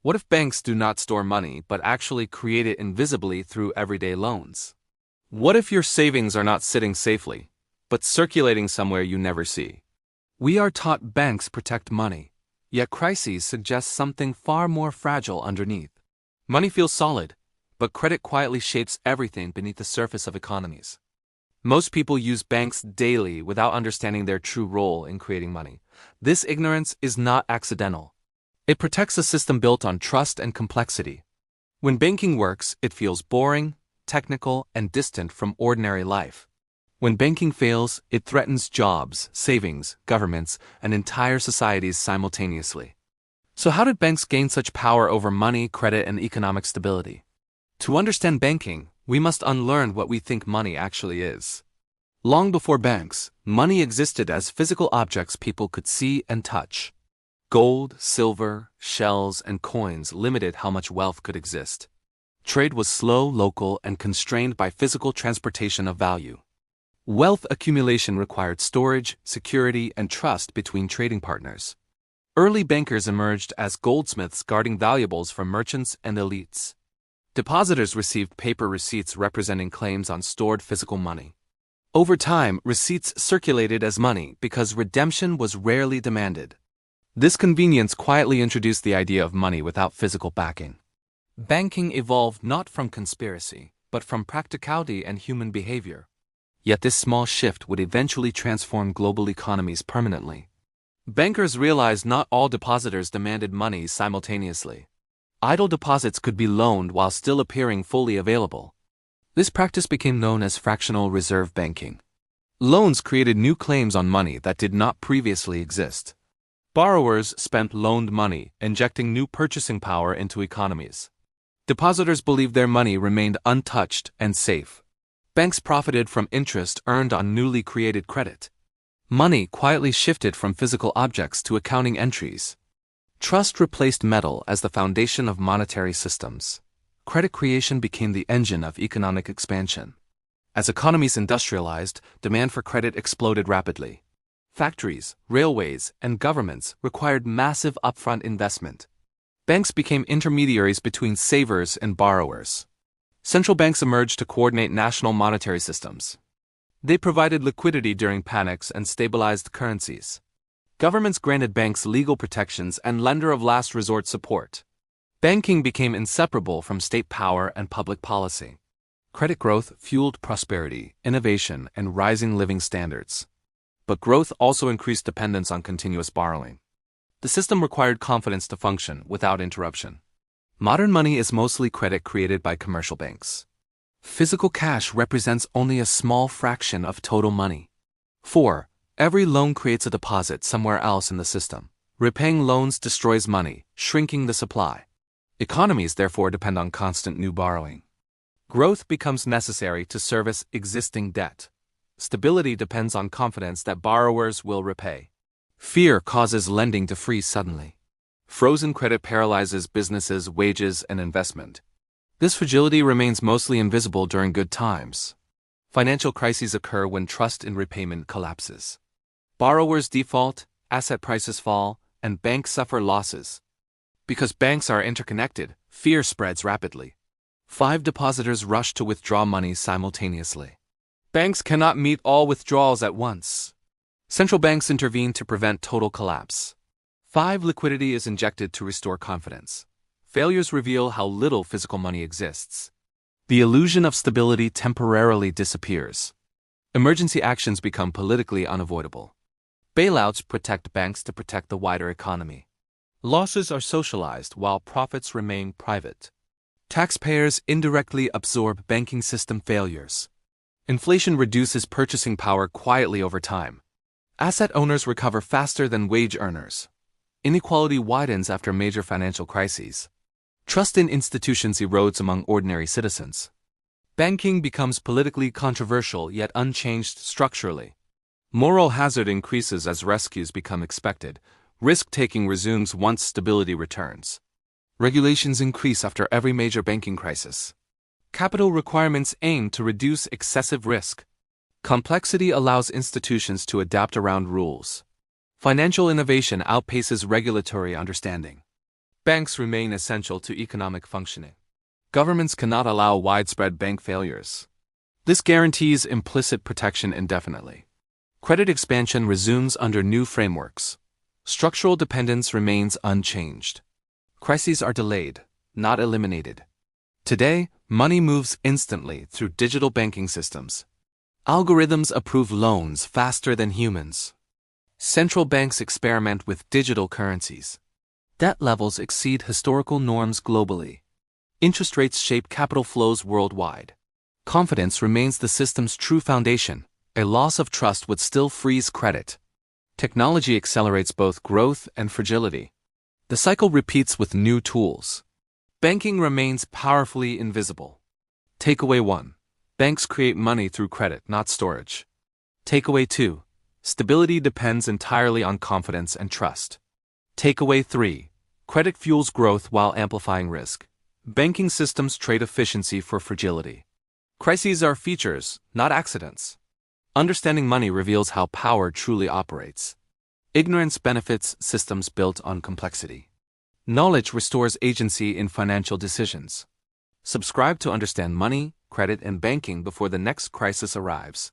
What if banks do not store money but actually create it invisibly through everyday loans? What if your savings are not sitting safely, but circulating somewhere you never see? We are taught banks protect money, yet crises suggest something far more fragile underneath. Money feels solid, but credit quietly shapes everything beneath the surface of economies. Most people use banks daily without understanding their true role in creating money. This ignorance is not accidental. It protects a system built on trust and complexity. When banking works, it feels boring, technical, and distant from ordinary life. When banking fails, it threatens jobs, savings, governments, and entire societies simultaneously. So how did banks gain such power over money, credit, and economic stability? To understand banking, we must unlearn what we think money actually is. Long before banks, money existed as physical objects people could see and touch. Gold, silver, shells, and coins limited how much wealth could exist. Trade was slow, local, and constrained by physical transportation of value. Wealth accumulation required storage, security, and trust between trading partners. Early bankers emerged as goldsmiths guarding valuables from merchants and elites. Depositors received paper receipts representing claims on stored physical money. Over time, receipts circulated as money because redemption was rarely demanded. This convenience quietly introduced the idea of money without physical backing. Banking evolved not from conspiracy, but from practicality and human behavior. Yet this small shift would eventually transform global economies permanently. Bankers realized not all depositors demanded money simultaneously. Idle deposits could be loaned while still appearing fully available. This practice became known as fractional reserve banking. Loans created new claims on money that did not previously exist. Borrowers spent loaned money, injecting new purchasing power into economies. Depositors believed their money remained untouched and safe. Banks profited from interest earned on newly created credit. Money quietly shifted from physical objects to accounting entries. Trust replaced metal as the foundation of monetary systems. Credit creation became the engine of economic expansion. As economies industrialized, demand for credit exploded rapidly. Factories, railways, and governments required massive upfront investment. Banks became intermediaries between savers and borrowers. Central banks emerged to coordinate national monetary systems. They provided liquidity during panics and stabilized currencies. Governments granted banks legal protections and lender of last resort support. Banking became inseparable from state power and public policy. Credit growth fueled prosperity, innovation, and rising living standards. But growth also increased dependence on continuous borrowing. The system required confidence to function without interruption. Modern money is mostly credit created by commercial banks. Physical cash represents only a small fraction of total money. 4. Every loan creates a deposit somewhere else in the system. Repaying loans destroys money, shrinking the supply. Economies therefore depend on constant new borrowing. Growth becomes necessary to service existing debt. Stability depends on confidence that borrowers will repay. Fear causes lending to freeze suddenly. Frozen credit paralyzes businesses, wages, and investment. This fragility remains mostly invisible during good times. Financial crises occur when trust in repayment collapses. Borrowers default, asset prices fall, and banks suffer losses. Because banks are interconnected, fear spreads rapidly. 5 depositors rush to withdraw money simultaneously. Banks cannot meet all withdrawals at once. Central banks intervene to prevent total collapse. 5 liquidity is injected to restore confidence. Failures reveal how little physical money exists. The illusion of stability temporarily disappears. Emergency actions become politically unavoidable. Bailouts protect banks to protect the wider economy. Losses are socialized while profits remain private. Taxpayers indirectly absorb banking system failures. Inflation reduces purchasing power quietly over time. Asset owners recover faster than wage earners. Inequality widens after major financial crises. Trust in institutions erodes among ordinary citizens. Banking becomes politically controversial yet unchanged structurally. Moral hazard increases as rescues become expected. Risk-taking resumes once stability returns. Regulations increase after every major banking crisis. Capital requirements aim to reduce excessive risk. Complexity allows institutions to adapt around rules. Financial innovation outpaces regulatory understanding. Banks remain essential to economic functioning. Governments cannot allow widespread bank failures. This guarantees implicit protection indefinitely. Credit expansion resumes under new frameworks. Structural dependence remains unchanged. Crises are delayed, not eliminated. Today, money moves instantly through digital banking systems. Algorithms approve loans faster than humans. Central banks experiment with digital currencies. Debt levels exceed historical norms globally. Interest rates shape capital flows worldwide. Confidence remains the system's true foundation. A loss of trust would still freeze credit. Technology accelerates both growth and fragility. The cycle repeats with new tools. Banking remains powerfully invisible. Takeaway 1. Banks create money through credit, not storage. Takeaway 2. Stability depends entirely on confidence and trust. Takeaway 3. Credit fuels growth while amplifying risk. Banking systems trade efficiency for fragility. Crises are features, not accidents. Understanding money reveals how power truly operates. Ignorance benefits systems built on complexity. Knowledge restores agency in financial decisions. Subscribe to understand money, credit, and banking before the next crisis arrives.